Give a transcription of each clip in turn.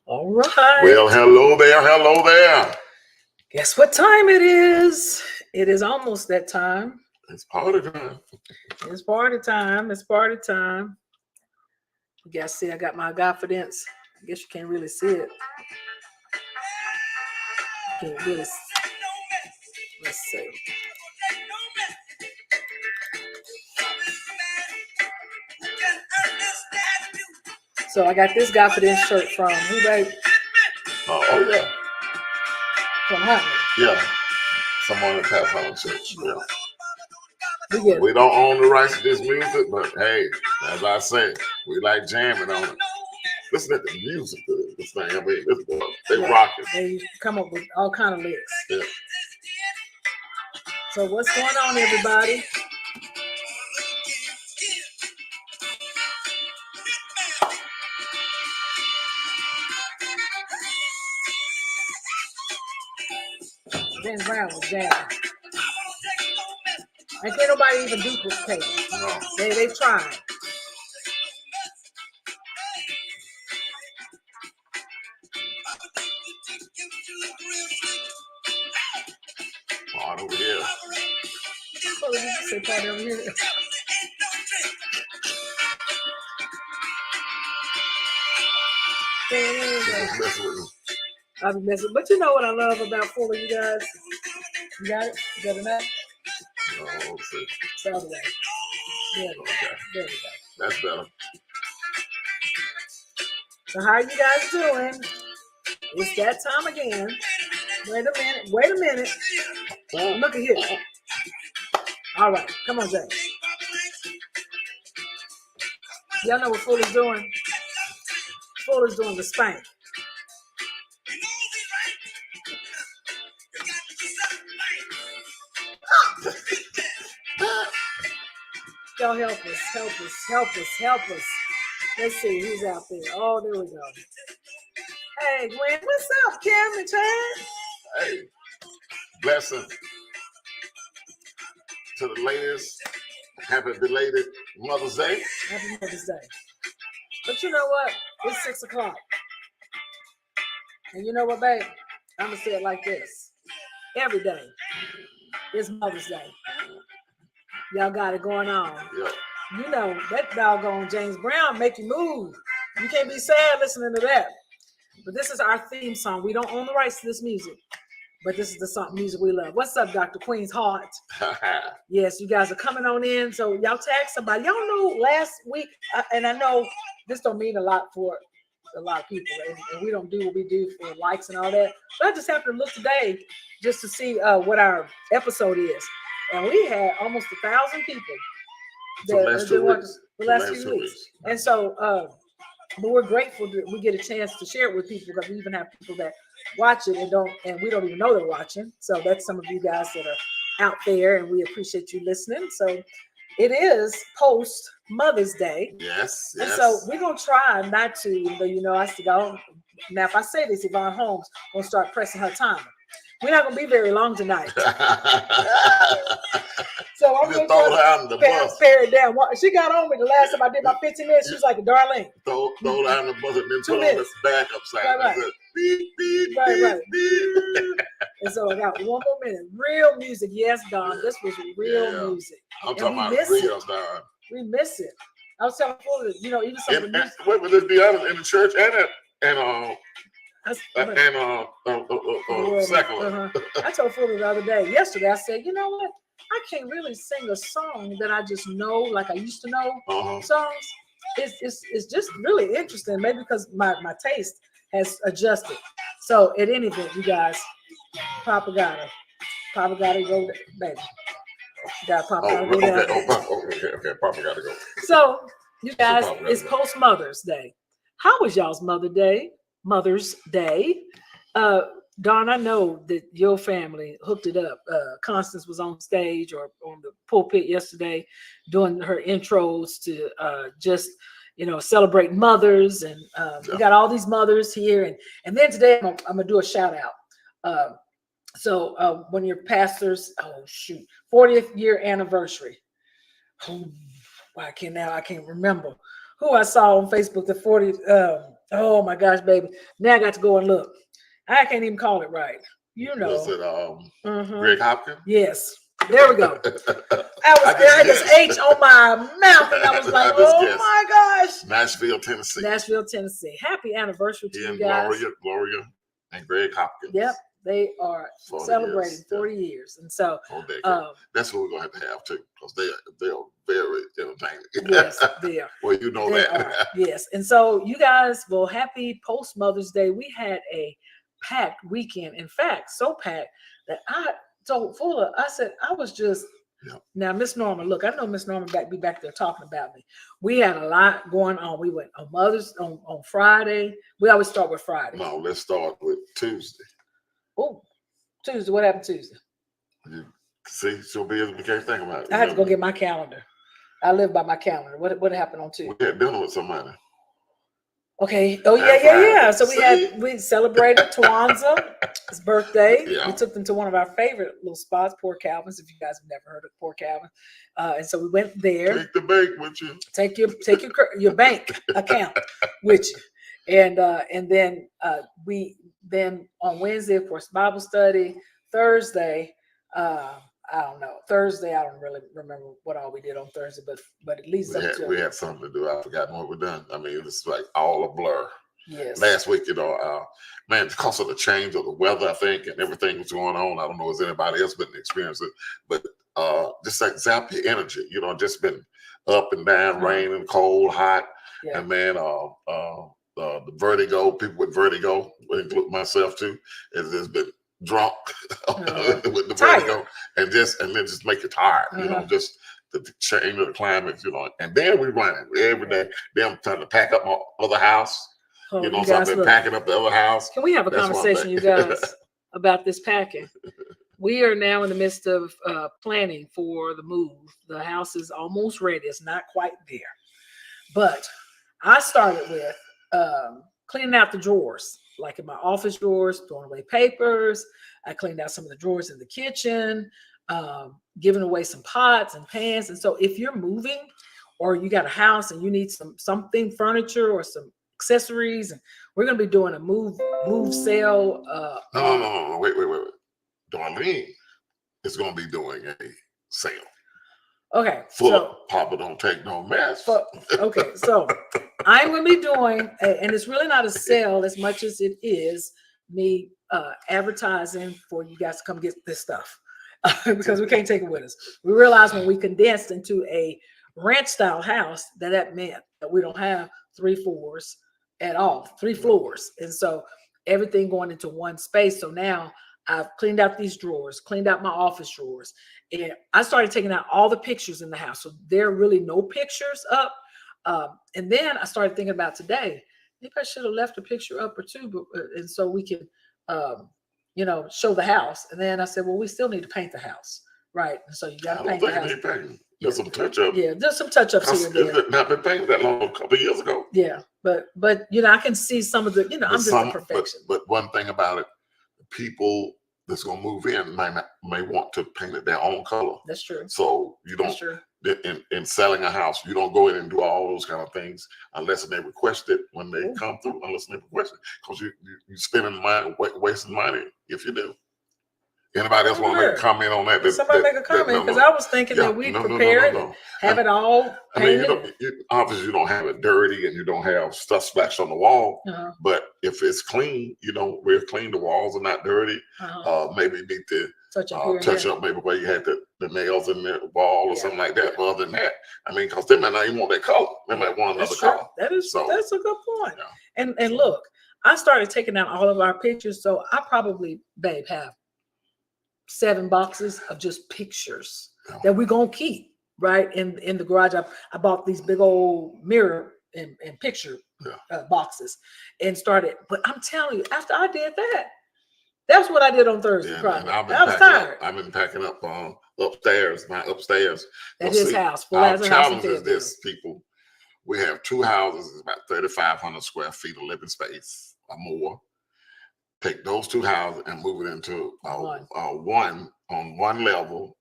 All right. Well, hello there. Hello there. Guess what time it is? It is almost that time. It's party time. It's party time. It's party time. You guys see, I got my Godfidence. I guess you can't really see it. You can't really see. Let's see. So I got this Godfidence shirt from who, babe? Oh yeah. From Hotman. Yeah. Someone at Pat Home Church. Yeah. We don't own the rights to this music, but hey, as I say, we like jamming on it. Listen to the music, this thing. I mean, they rock it. They come up with all kind of lyrics. Yeah. So what's going on, everybody? James Brown was jamming. And can't nobody even duplicate it. No. They tried. Part over here. Oh, did you say part over here? I'll be messing. But you know what I love about Fuller, you guys? You got it? You got enough? Oh, let's see. It's the other way. There we go. Okay. There we go. That's better. So how are you guys doing? It's that time again. Wait a minute. Wait a minute. Look at here. All right. Come on, Jay. Y'all know what Fuller's doing? Fuller's doing the spank. Y'all help us, help us, help us, help us. Let's see who's out there. Oh, there we go. Hey, Gwen, what's up, Kim and Chad? Hey, blessing to the ladies. Happy belated Mother's Day. Happy Mother's Day. But you know what? It's 6 o'clock. And you know what, babe? I'm going to say it like this. Every day is Mother's Day. Y'all got it going on. Yeah. You know, that doggone James Brown make you move. You can't be sad listening to that. But this is our theme song. We don't own the rights to this music. But this is the song music we love. What's up, Dr. Queen's Heart? Yes, you guys are coming on in. So y'all tag somebody. Y'all know last week, and I know this don't mean a lot for a lot of people, and we don't do what we do for likes and all that. But I just happened to look today just to see what our episode is. And we had almost 1,000 people. The last 2 weeks. The last few weeks. And so, but we're grateful that we get a chance to share it with people, because we even have people that watch it and we don't even know they're watching. So that's some of you guys that are out there, and we appreciate you listening. So it is post Mother's Day. Yes. And so we're gonna try not to, even though you know I still now if I say this, Yvonne Holmes gonna start pressing her timer. We're not gonna be very long tonight. So I'm just gonna throw her on the bus. pare it down. She got on me the last time I did my 15 minutes. She was like, Darlene. Throw her on the bus and then 2 put minutes. on this backup side. Right. Beep, beep, Right. beep. And so I got one more minute. Real music. Yes, Don. This was real music. I'm And talking we about miss real, it. Don. We miss it. I was telling Fuller, you know, even some of the music. Wait, but let's be honest, in the church and secular. I told Fuller the other day, yesterday, I said, you know what? I can't really sing a song that I just know, like I used to know songs. It's just really interesting, maybe because my taste has adjusted. So at any event, you guys, Papa gotta go, baby. Papa gotta go down. Okay, Papa gotta go. So you guys, it's post Mother's Day. How was y'all's Mother's Day? Dawn, I know that your family hooked it up. Constance was on stage or on the pulpit yesterday doing her intros to just, you know, celebrate mothers. And we got all these mothers here. And then today I'm going to do a shout out. So when your pastor's, 40th year anniversary. I can't remember who I saw on Facebook, the 40th. Oh my gosh, baby. Now I got to go and look. I can't even call it right. You know. Was it Greg Hopkins? Yes. There we go. I had this H on my mouth, and I was like, oh my gosh. Nashville, Tennessee. Happy anniversary to you guys. Gloria, and Greg Hopkins. Yep. They are celebrating 40 years. And so that's what we're going to have too, because they are very entertaining. Yes, they are. Well, you know that. Yes. And so you guys, well, happy post Mother's Day. We had a packed weekend. In fact, so packed that I told Fuller, I said, I was just, now Miss Norma, look, I know Miss Norma be back there talking about me. We had a lot going on. We went on on Friday. We always start with Friday. No, let's start with Tuesday. Oh, Tuesday. What happened Tuesday? See, so busy we can't think about it. I had to go get my calendar. I live by my calendar. What happened on Tuesday? We had dinner with somebody. Okay. Oh yeah. So we celebrated Twanza's birthday. Yeah. We took them to one of our favorite little spots, Poor Calvin's. If you guys have never heard of Poor Calvin, and so we went there. Take the bank with you. Take your bank account with you, and then we on Wednesday, of course, Bible study. Thursday, I don't know. Thursday, I don't really remember what all we did on Thursday, but at least we had something to do. I've forgotten what we done. I mean, it's like all a blur. Yes. Last week, man, because of the change of the weather, I think, and everything was going on. I don't know if anybody else been experiencing it, but just like zap your energy, just been up and down, raining, cold, hot, and man, the vertigo, people with vertigo, include myself too, has just been drunk with the vertigo, and then just make you tired, just the change of the climate, and then we running every day. Then I'm trying to pack up my other house, so I've been packing up the other house. Can we have a conversation, you guys, about this packing? we are now in the midst of planning for the move. The house is almost ready. It's not quite there. But I started with cleaning out the drawers, like in my office drawers, throwing away papers. I cleaned out some of the drawers in the kitchen, giving away some pots and pans. And so if you're moving or you got a house and you need something, furniture or some accessories, and we're going to be doing a move sale. No. Wait. Darlene is going to be doing a sale. Okay. Papa don't take no mess. Okay. So I'm going to be doing, and it's really not a sale as much as it is me advertising for you guys to come get this stuff because we can't take it with us. We realized when we condensed into a ranch style house that meant that we don't have 3 floors at all, 3 floors. And so everything going into one space. So now I've cleaned out these drawers, cleaned out my office drawers, and I started taking out all the pictures in the house. So there are really no pictures up. And then I started thinking about today, maybe I should have left a picture up or two, and so we can, show the house. And then I said, well, we still need to paint the house, right? And so you got to paint the house. There's some touch-ups. Yeah, there's some touch-ups here and there. It's not been painted that long, a couple of years ago. Yeah, but I can see some of the, I'm just a perfection. But one thing about it, people that's gonna move in may want to paint it their own color. That's true. So you don't in selling a house, you don't go in and do all those kind of things unless they request it when they come through. Unless they request it, because you spending money, wasting money if you do. Anybody else want to make a comment on that? Somebody make a comment, because I was thinking that we prepare it and have it all painted. I mean, obviously you don't have it dirty and you don't have stuff splashed on the wall. But if it's clean, we're clean. The walls are not dirty. Maybe you need to touch up maybe where you had the nails in the wall or something like that. But other than that, I mean, because they might not even want that color. They might want another color. That's a good point. Yeah. And look, I started taking out all of our pictures, so I probably, babe, have 7 boxes of just pictures that we're gonna keep right in the garage. I bought these big old mirror and picture boxes and started. But I'm telling you, after I did that, that's what I did on Thursday. Friday. I was tired. I've been packing up upstairs. My upstairs. At his house. Our challenge is this, people. We have 2 houses. It's about 3,500 square feet of living space or more. Take those 2 houses and move it into one on one level.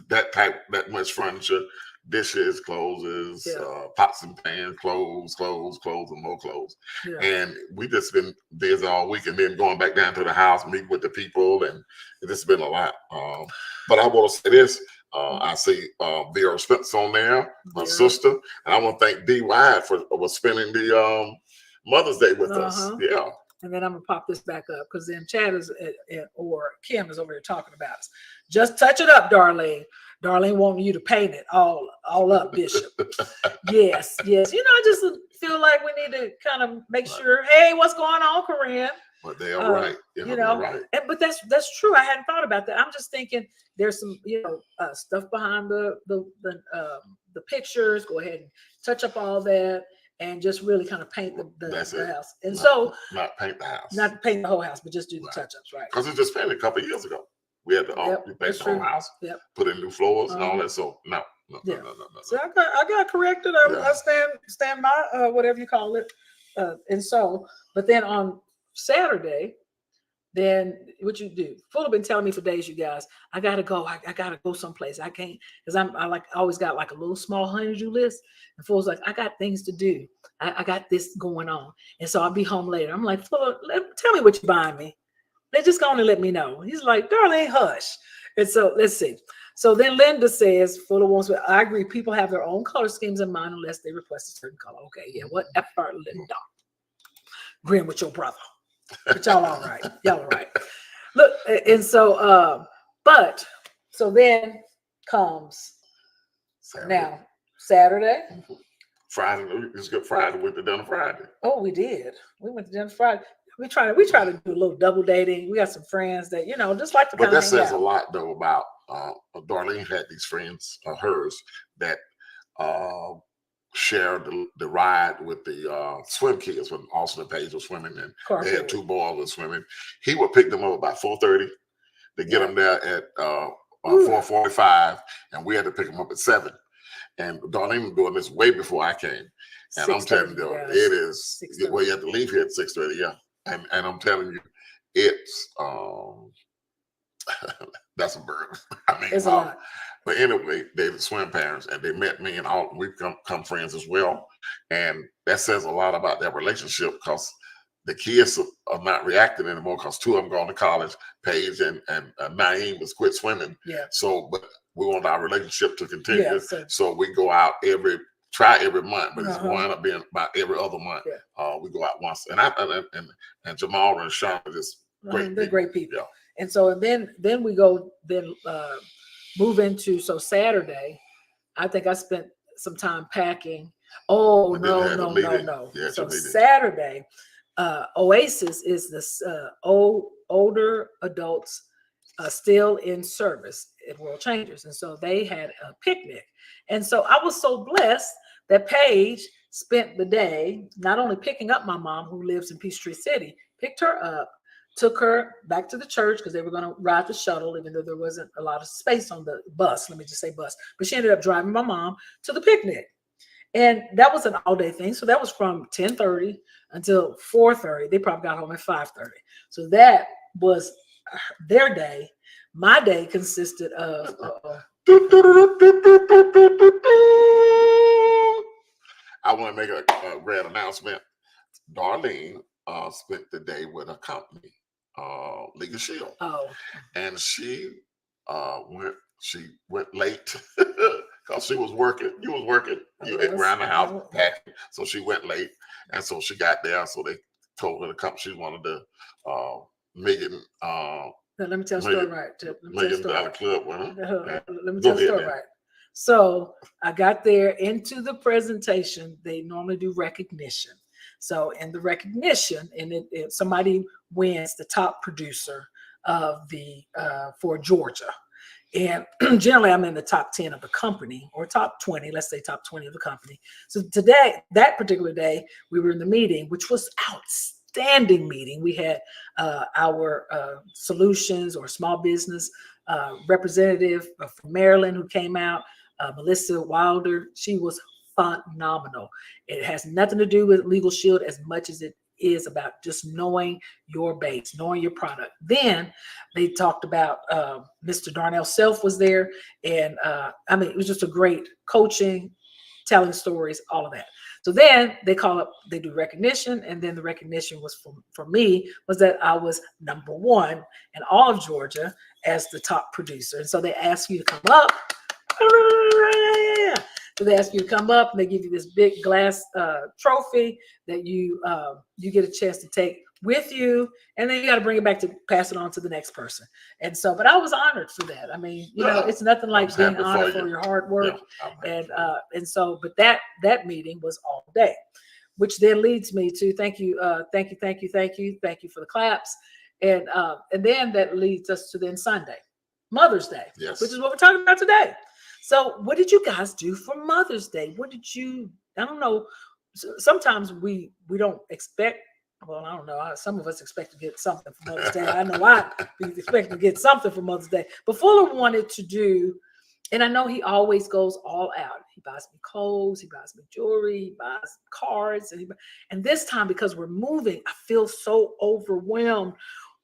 that much furniture, dishes, clothes, pots and pans, clothes, and more clothes. Yeah. And we just been busy all week, and then going back down to the house, meet with the people, and it's been a lot. But I want to say this. I see Vera Spence on there, my sister, and I want to thank D. Wide for spending the Mother's Day with us. Yeah. And then I'm gonna pop this back up because then Chad or Kim is over here talking about us. Just touch it up, Darlene. Darlene wanting you to paint it all up, Bishop. Yes. I just feel like we need to kind of make sure. Hey, what's going on, Corinne? But they are right. They're right. But that's true. I hadn't thought about that. I'm just thinking there's some stuff behind the pictures. Go ahead and touch up all that. And just really kind of paint the house. And not paint the house. Not paint the whole house, but just do the touch-ups, right? Because it just painted a couple of years ago. We had to paint the whole house, put in new floors and all that. So no. So I got corrected. I stand by whatever you call it. And so, but then on Saturday, then what you do? Full have been telling me for days, you guys, I gotta go. I gotta go someplace. I can't, because I always got like a little small honeydew list. And Full's like, I got things to do. I got this going on. And so I'll be home later. I'm like, Full, tell me what you're buying me. They just gonna let me know. He's like, Darlene, hush. And so let's see. So then Linda says, Fuller wants to, I agree, people have their own color schemes in mind unless they request a certain color. Okay, yeah, what part, Linda? Agreeing with your brother. But y'all all right. Y'all all right. Look, and so, so then comes Saturday. Friday, it's Good Friday. We went to dinner Friday. Oh, we did. We went to dinner Friday. We try to do a little double dating. We got some friends that, just like to But that says a lot, though, about Darlene had these friends of hers that shared the ride with the swim kids when Austin and Paige were swimming, and they had 2 boys were swimming. He would pick them up about 4:30, to get them there at 4:45, and we had to pick them up at 7. And Darlene was doing this way before I came. And I'm telling you, it is, well, you have to leave here at 6:30, yeah. And I'm telling you, it's, that's a burden. I mean, it's a lot. But anyway, they're the swim parents, and they met me, and all we've become friends as well. And that says a lot about their relationship, because the kids are not reacting anymore, because 2 of them going to college. Paige and Naeem has quit swimming. Yeah. So, but we want our relationship to continue. Yeah, so we go out try every month, but it's going up being about every other month. Yeah. We go out once, and Jamal and Sean are just great. They're great people. Yeah. And so then we go move into, so Saturday, I think I spent some time packing. Oh, no. Yeah, so Saturday, Oasis is this older adults still in service at World Changers. And so they had a picnic. And so I was so blessed that Paige spent the day not only picking up my mom, who lives in Peachtree City, picked her up, took her back to the church, because they were going to ride the shuttle, even though there wasn't a lot of space on the bus. Let me just say bus. But she ended up driving my mom to the picnic. And that was an all-day thing. So that was from 10:30 until 4:30. They probably got home at 5:30. So that was their day. My day consisted of I want to make a red announcement. Darlene spent the day with a company, Legal Shield. Oh. And she went late because she was working. You was working. You were around the house packing. So she went late. And so she got there. So they told her to come. She wanted to million. Let me tell the story right. $1 million club winner. Let me tell the story right. So I got there into the presentation. They normally do recognition. So in the recognition, and if somebody wins the top producer of the for Georgia, and generally I'm in the top 10 of the company, or top 20, let's say top 20 of the company. So today, that particular day, we were in the meeting, which was outstanding meeting. We had our solutions or small business representative from Maryland who came out, Melissa Wilder. She was phenomenal. It has nothing to do with Legal Shield as much as it is about just knowing your base, knowing your product. Then they talked about Mr. Darnell Self was there. And I mean, it was just a great coaching, telling stories, all of that. So then they call up, they do recognition. And then the recognition was for me was that I was number 1 in all of Georgia as the top producer. And so they ask you to come up. So they ask you to come up, and they give you this big glass trophy that you get a chance to take with you, and then you got to bring it back to pass it on to the next person. And so, but I was honored for that. I mean, you know, it's nothing like being honored for your hard work. And so, but that meeting was all day, which then leads me to thank you for the claps, and then that leads us to then Sunday, Mother's Day, which is what we're talking about today. So what did you guys do for Mother's Day? What did you, I don't know, sometimes we don't expect, well, I don't know, some of us expect to get something for Mother's Day. I know I expect to get something for Mother's Day. But Fuller wanted to do, and I know he always goes all out. He buys me clothes, he buys me jewelry, he buys cards. And this time, because we're moving, I feel so overwhelmed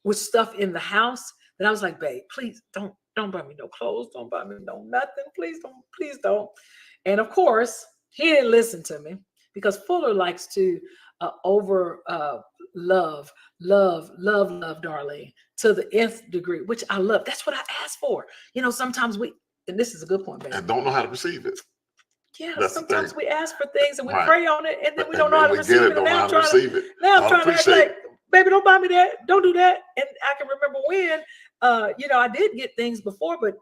with stuff in the house that I was like, babe, please don't buy me no clothes. Don't buy me no nothing. Please don't. And of course, he didn't listen to me, because Fuller likes to love Darlene to the nth degree, which I love. That's what I asked for. You know, sometimes and this is a good point, baby. And don't know how to receive it. Yeah, sometimes we ask for things and we pray on it, and then we don't know how to receive it. Now I'm trying to act like, baby, don't buy me that. Don't do that. And I can remember when, I did get things before, but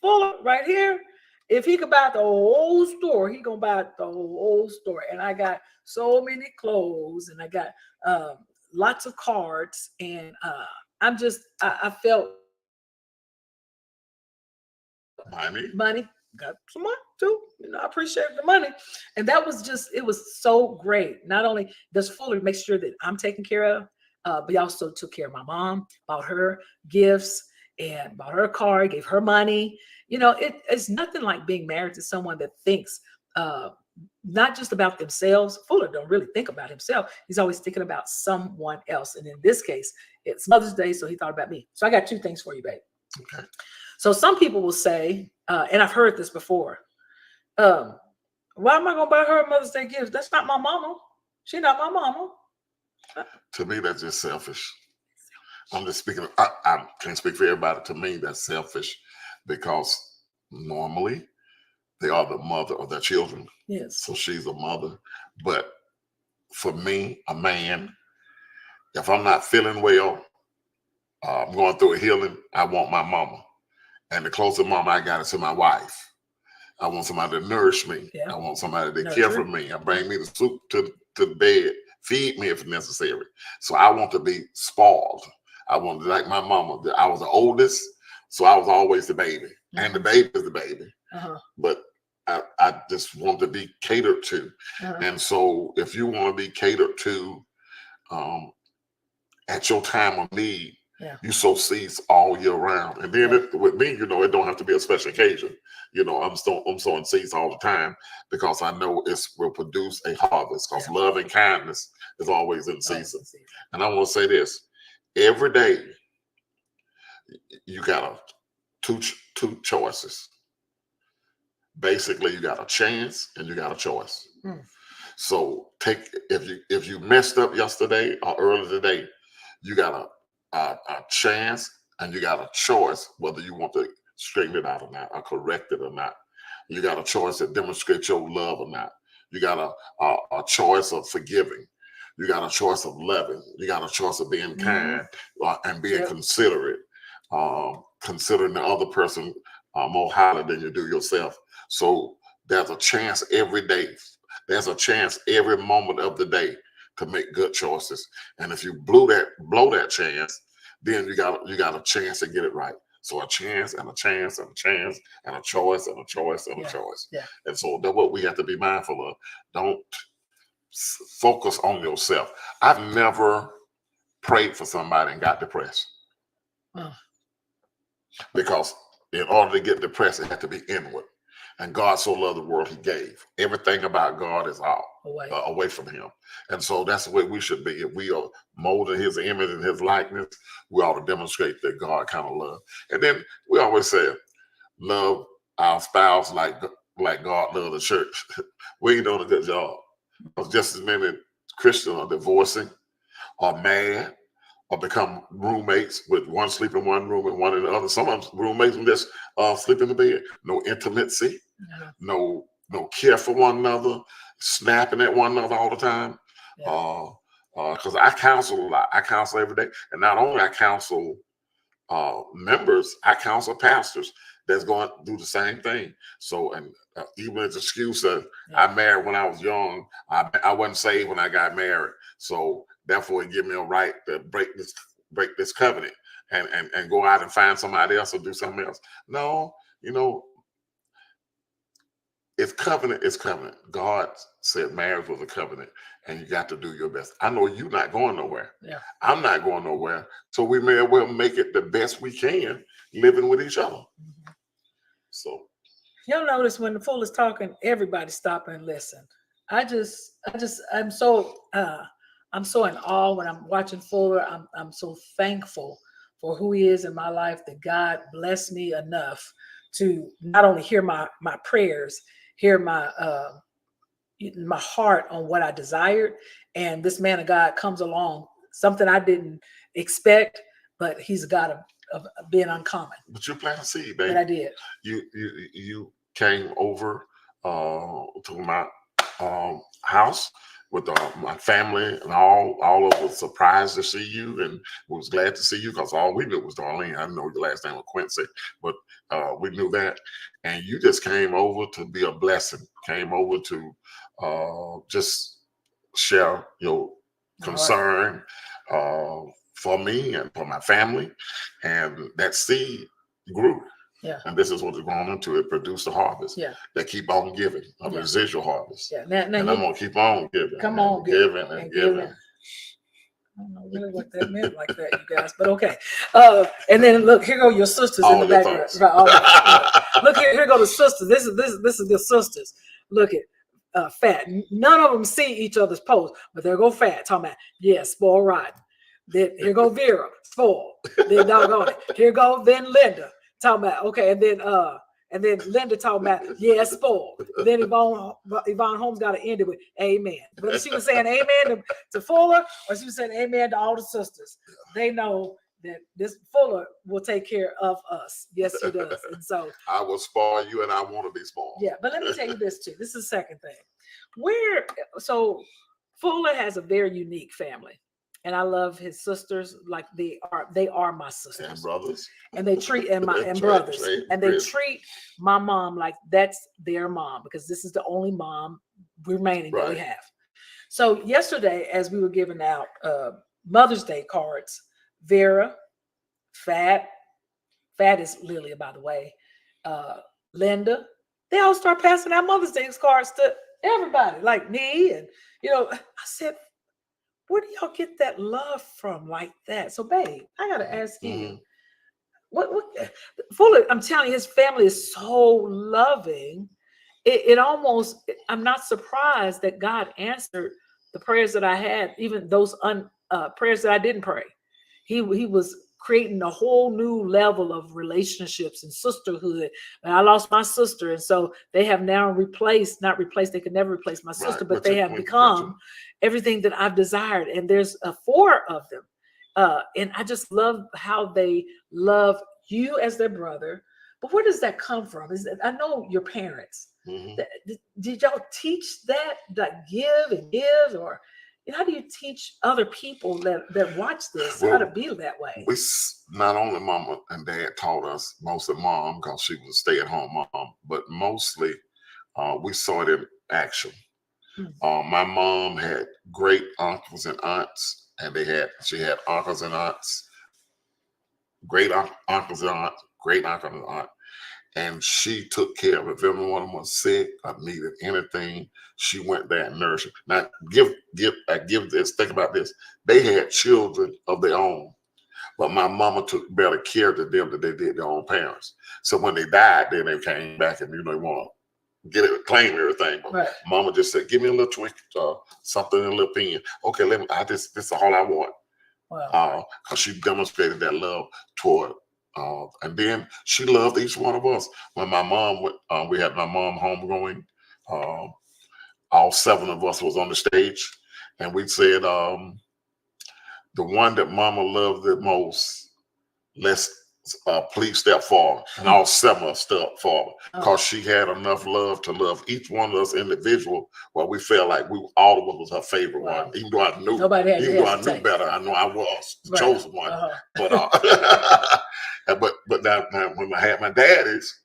Fuller right here, if he could buy the whole store, he gonna buy the whole store. And I got so many clothes, and I got lots of cards, and I felt money. Got some money too. I appreciate the money. And that was it was so great. Not only does Fuller make sure that I'm taken care of, but he also took care of my mom, bought her gifts. and bought her a car, gave her money. You know, it's nothing like being married to someone that thinks not just about themselves. Fuller don't really think about himself. He's always thinking about someone else. And in this case, it's Mother's Day, so he thought about me. So I got two things for you, babe. Okay. So some people will say, and I've heard this before, why am I going to buy her a Mother's Day gift? That's not my mama. She's not my mama. To me, that's just selfish. I'm just speaking. I can't speak for everybody. To me, that's selfish because normally they are the mother of their children. Yes. So she's a mother. But for me, a man, if I'm not feeling well, I'm going through a healing, I want my mama. And the closer mama I got is to my wife. I want somebody to nourish me. Yeah. I want somebody to Nurture. care for me. I bring me the soup to the bed, feed me if necessary. So I want to be spoiled. I want to, like my mama. I was the oldest, so I was always the baby. And the baby is the baby. But I just want to be catered to. And so if you want to be catered to at your time of need, you sow seeds all year round. And then with me, you know, it don't have to be a special occasion. You know, I'm sowing seeds all the time because I know it will produce a harvest because love and kindness is always in season. And I want to say this, every day you got two choices. Basically, you got a chance and you got a choice. So if you messed up yesterday or earlier today, you got a chance and you got a choice whether you want to straighten it out or not, or correct it or not. You got a choice to demonstrate your love or not. You got a choice of forgiving. You got a choice of loving. You got a choice of being kind and being considerate, considering the other person more highly than you do yourself. So there's a chance every day. There's a chance every moment of the day to make good choices. And if you blow that chance, then you got a chance to get it right. So a chance and a chance and a chance and a choice and a choice and a choice. And so that's what we have to be mindful of. Don't focus on yourself. I've never prayed for somebody and got depressed. Because in order to get depressed, it had to be inward. And God so loved the world, he gave. Everything about God is all away from him. And so that's the way we should be. If we are molded his image and his likeness, we ought to demonstrate that God kind of love. And then we always say, love our spouse like God loved the church. We ain't doing a good job. Because just as many Christians are divorcing or mad or become roommates with one sleep in one room and one in the other. Some of them roommates will just sleep in the bed. No intimacy, no care for one another, snapping at one another all the time. Because I counsel a lot. I counsel every day. And not only I counsel members, I counsel pastors that's going to do the same thing. So, and even as an excuse that I married when I was young, I wasn't saved when I got married. So therefore it give me a right to break this covenant and go out and find somebody else or do something else. No, you know, if covenant is covenant, God said marriage was a covenant and you got to do your best. I know you're not going nowhere. I'm not going nowhere. So we may as well make it the best we can living with each other. So you'll notice when the fool is talking, everybody stop and listen. I'm so in awe when I'm watching Fuller. I'm so thankful for who he is in my life, that God blessed me enough to not only hear my prayers, hear my heart on what I desired. And this man of God comes along, something I didn't expect, but he's a God of being uncommon. But you planted a seed, baby. But I did. You came over to my house with my family, and all of us were surprised to see you, and was glad to see you because all we knew was Darlene. I didn't know your last name was Quincy, but we knew that. And you just came over to be a blessing. Came over to just share your concern for me and for my family, and that seed grew. And this is what it's grown into. It produced a harvest that keep on giving, a residual harvest. Now and I'm going to keep on giving. Come on, giving and giving. I don't know really what that meant like that, you guys, but okay. And then look, here go your sisters in the All your background. thoughts. Right, look here go the sisters. This is the sisters. Look at Fat. None of them see each other's posts, but there go Fat talking about, yeah, spoil rotten. Then here go Vera, spoil. Then doggone it. Here go then Linda talking about, okay, and then Linda talking about, yeah, spoiled. Then Yvonne Holmes got to end it with amen. Whether she was saying amen to Fuller or she was saying amen to all the sisters, they know that this Fuller will take care of us. Yes, he does. And so I will spoil you and I want to be spoiled. yeah, but let me tell you this too. This is the second thing. So Fuller has a very unique family. And I love his sisters like they are my sisters And brothers. And they treat and brothers and they treat my mom like that's their mom because this is the only mom remaining that we have. So yesterday, as we were giving out Mother's Day cards, Vera, Fat is Lilia, by the way, Linda, they all start passing out Mother's Day cards to everybody, like me. And I said, where do y'all get that love from like that? So, babe, I gotta ask you, what Fuller, I'm telling you, his family is so loving. It almost, I'm not surprised that God answered the prayers that I had, even those prayers that I didn't pray. He was creating a whole new level of relationships and sisterhood. And I lost my sister, and so they have now not replaced, they could never replace my sister, but they have become everything that I've desired. And there's 4 of them. And I just love how they love you as their brother. But where does that come from? I know your parents. Did y'all teach that give and give, or how do you teach other people that watch this how to be that way? We not only mama and dad taught us, mostly mom because she was a stay-at-home mom, but mostly we saw it in action. My mom had great uncles and aunts, and she had uncles and aunts, great uncles and aunts, great uncle and aunt. And she took care of it. If anyone was sick or needed anything, she went there and nursed it. Now, think about this. They had children of their own, but my mama took better care of them than they did their own parents. So when they died, then they came back and, they want to claim everything. But mama just said, give me a little twink, something in a little pen. Okay, this is all I want. Wow. Because she demonstrated that love toward and then she loved each one of us. When my mom went, we had my mom homegoing. All 7 of us was on the stage, and we said, the one that mama loved the most, let's please step forward. And all 7 of us stepped forward because she had enough love to love each one of us individual. Well, we felt like all of us was her favorite one, even though I knew. I knew better. I know I was the chosen one. But now when I had my daddies,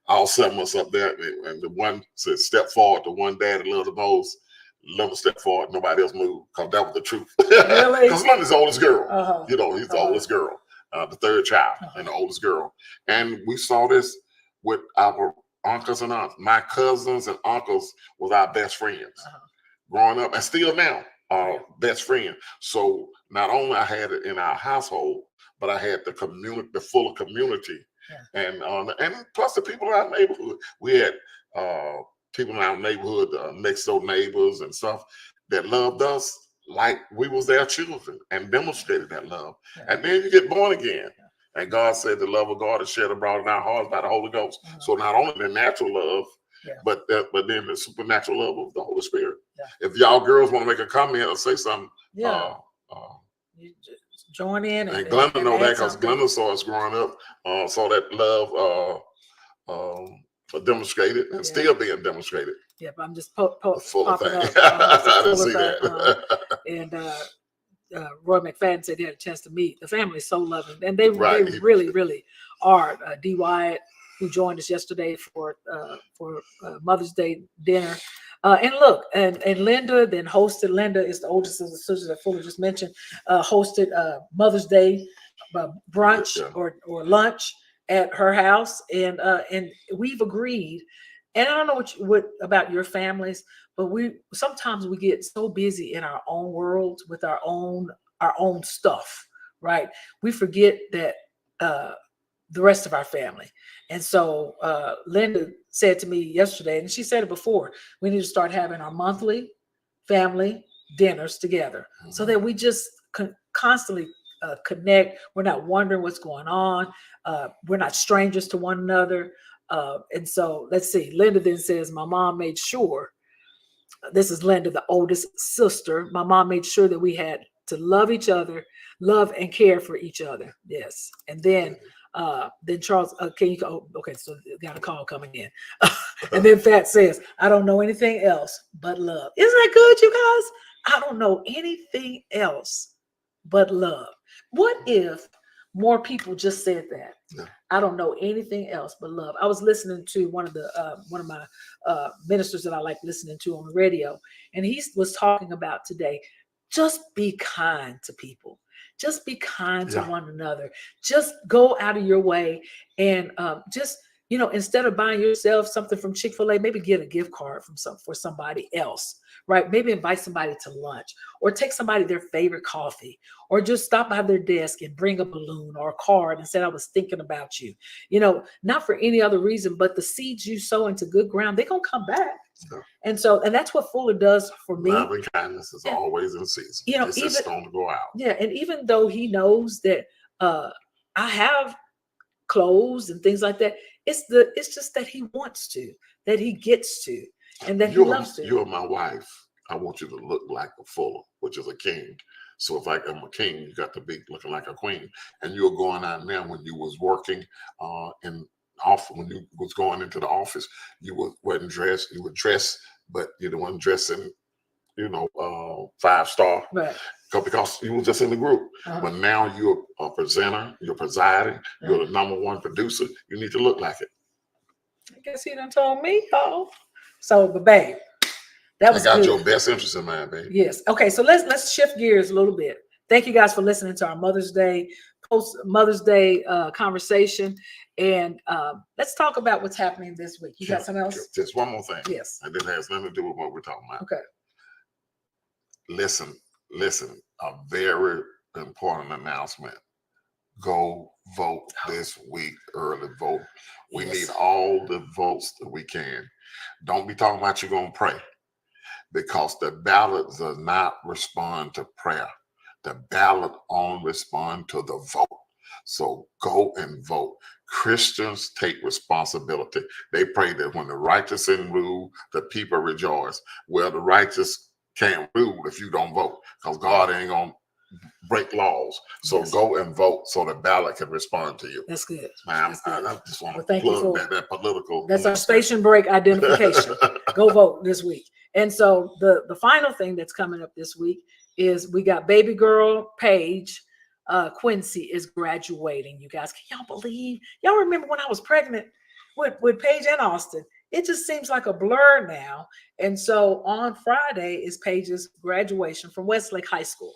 all 7 of us up there, and the one said step forward, the one daddy loved the most, let him step forward, nobody else moved, because that was the truth. Really? Because Linda's the oldest girl. He's the oldest girl, the 3rd child, and the oldest girl. And we saw this with our uncles and aunts. My cousins and uncles was our best friends growing up, and still now, best friend. So not only I had it in our household, but I had the community, the full community, and plus the people in our neighborhood. We had people in our neighborhood, next door neighbors and stuff that loved us like we was their children and demonstrated that love. And then you get born again, and God said the love of God is shed abroad in our hearts by the Holy Ghost. So not only the natural love, but then the supernatural love of the Holy Spirit. If y'all girls want to make a comment or say something, you just join in. And Glenda know that because Glenda saw us growing up, saw that love demonstrated and still being demonstrated. Yeah, but I'm just popping up. I didn't see that. And Roy McFadden said he had a chance to meet. The family is so loving, and they really, really are. D. Wyatt, who joined us yesterday for Mother's Day dinner. And look, and Linda then hosted. Linda is the oldest of the sisters that Fuller just mentioned. Hosted Mother's Day brunch or lunch at her house, and we've agreed. And I don't know what about your families, but sometimes we get so busy in our own worlds with our own our own stuff, right? We forget that the rest of our family. And so Linda said to me yesterday, and she said it before, we need to start having our monthly family dinners together so that we just constantly connect. We're not wondering what's going on. We're not strangers to one another. And so let's see. Linda then says, my mom made sure, this is Linda, the oldest sister. My mom made sure that we had to love each other, love and care for each other. Yes. And then Charles, can you go? Okay, so got a call coming in. And then Fat says, I don't know anything else but love. Isn't that good, you guys? I don't know anything else but love. What if more people just said that? Yeah. I don't know anything else but love. I was listening to one of my ministers that I like listening to on the radio, and he was talking about today, just be kind to people. Just be kind to one another. Just go out of your way and just, instead of buying yourself something from Chick-fil-A, maybe get a gift card for somebody else, right? Maybe invite somebody to lunch or take somebody their favorite coffee or just stop by their desk and bring a balloon or a card and say, I was thinking about you, not for any other reason, but the seeds you sow into good ground, they're going to come back. Yeah. And that's what Fuller does for me. Love and kindness is always in season. It's just going to go out. Yeah. And even though he knows that I have clothes and things like that, it's just that he wants to, that he gets to, and that he loves to. You're my wife. I want you to look like a Fuller, which is a king. So if I'm a king, you got to be looking like a queen. And you're going out now when you was working when you was going into the office, you wasn't dressed. You were dressed, but you weren't dressing, 5-star. Right. Because you were just in the group. But now you're a presenter, you're presiding, you're the number one producer. You need to look like it. I guess he done told me, So, but babe, that was good. Your best interest in mind, babe. Yes. Okay, so let's shift gears a little bit. Thank you guys for listening to our Mother's Day, post-Mother's Day conversation. And let's talk about what's happening this week. You got something else? Just one more thing. Yes. And this has nothing to do with what we're talking about. Okay. Listen, a very important announcement. Go vote this week, early vote. We need all the votes that we can. Don't be talking about you're going to pray, because the ballot does not respond to prayer. The ballot only responds to the vote. So go and vote. Christians take responsibility. They pray that when the righteous in rule, the people rejoice. Well, the righteous can't rule if you don't vote, because God ain't going to break laws. So go and vote so the ballot can respond to you. That's good. Man, I just want to plug that political. That's our station break identification. Go vote this week. And so the final thing that's coming up this week is we got baby girl Paige Quincy is graduating. You guys, can y'all believe? Y'all remember when I was pregnant with Paige and Austin? It just seems like a blur now. And so on Friday is Paige's graduation from Westlake High School.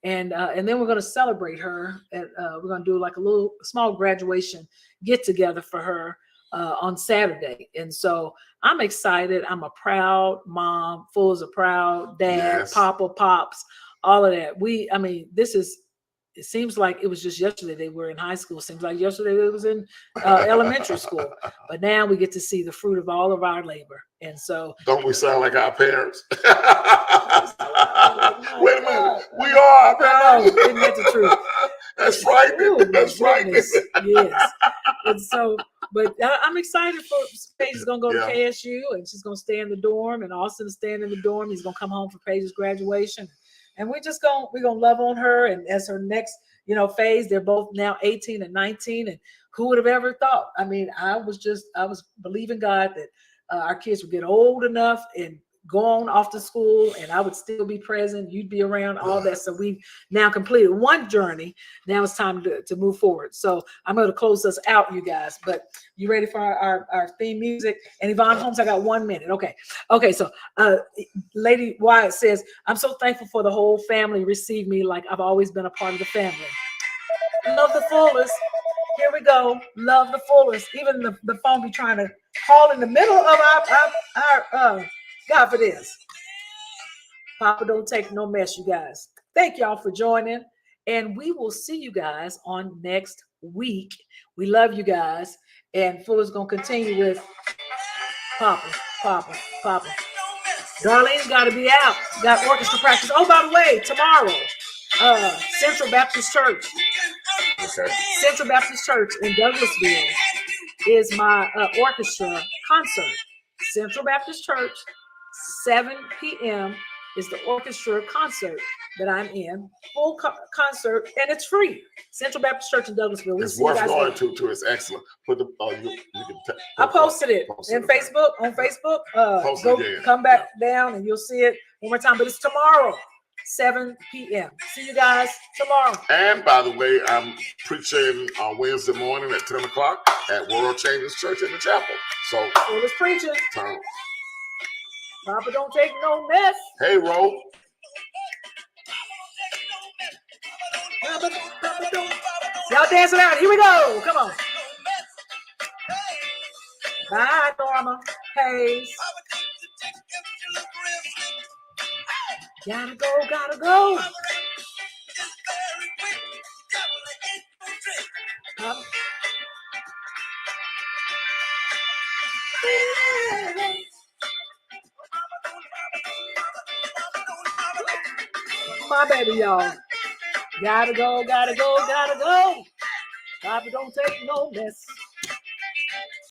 And then we're going to celebrate her. We're going to do like a little small graduation get together for her on Saturday. And so I'm excited. I'm a proud mom. Full a proud dad, Papa, Pops, all of that. It seems like it was just yesterday they were in high school. Seems like yesterday they was in elementary school. But now we get to see the fruit of all of our labor. And so, don't we sound like our parents? Wait a minute, we are our parents. Isn't that the truth? That's frightening. That's frightening. Yes. And so, but I'm excited for Paige is gonna go to KSU and she's gonna stay in the dorm, and Austin is staying in the dorm. He's gonna come home for Paige's graduation. And we're gonna love on her, and as her next, phase, they're both now 18 and 19. And who would have ever thought? I mean, I was believing God that our kids would get old enough and go on off to school, and I would still be present. You'd be around, all that. So we've now completed one journey. Now it's time to move forward. So I'm going to close us out, you guys. But you ready for our theme music? And Yvonne Holmes, I got 1 minute. Okay. So Lady Wyatt says, I'm so thankful for the whole family receive me like I've always been a part of the family. Love the fullest. Here we go. Love the fullest. Even the phone be trying to call in the middle of our Godfidence. Papa don't take no mess, you guys. Thank y'all for joining. And we will see you guys on next week. We love you guys. And Fuller's going to continue with Papa. Darlene's got to be out. Got orchestra practice. Oh, by the way, tomorrow, Central Baptist Church. Okay. Central Baptist Church in Douglasville is my orchestra concert. Central Baptist Church, 7 p.m. is the orchestra concert that I'm in. Full concert, and it's free. Central Baptist Church in Douglasville. It's worth going to. It's excellent. Put the I posted it in Facebook. On Facebook, come back down and you'll see it one more time. But it's tomorrow, 7 p.m. See you guys tomorrow. And by the way, I'm preaching on Wednesday morning at 10 o'clock at World Changers Church in the chapel. So it was preaching. Papa don't take no mess. Hey, Ro. Y'all dancing out. Here we go. Come on. Bye, Norma. Paige. Gotta go. My baby, y'all. Gotta go. Papa don't take no mess.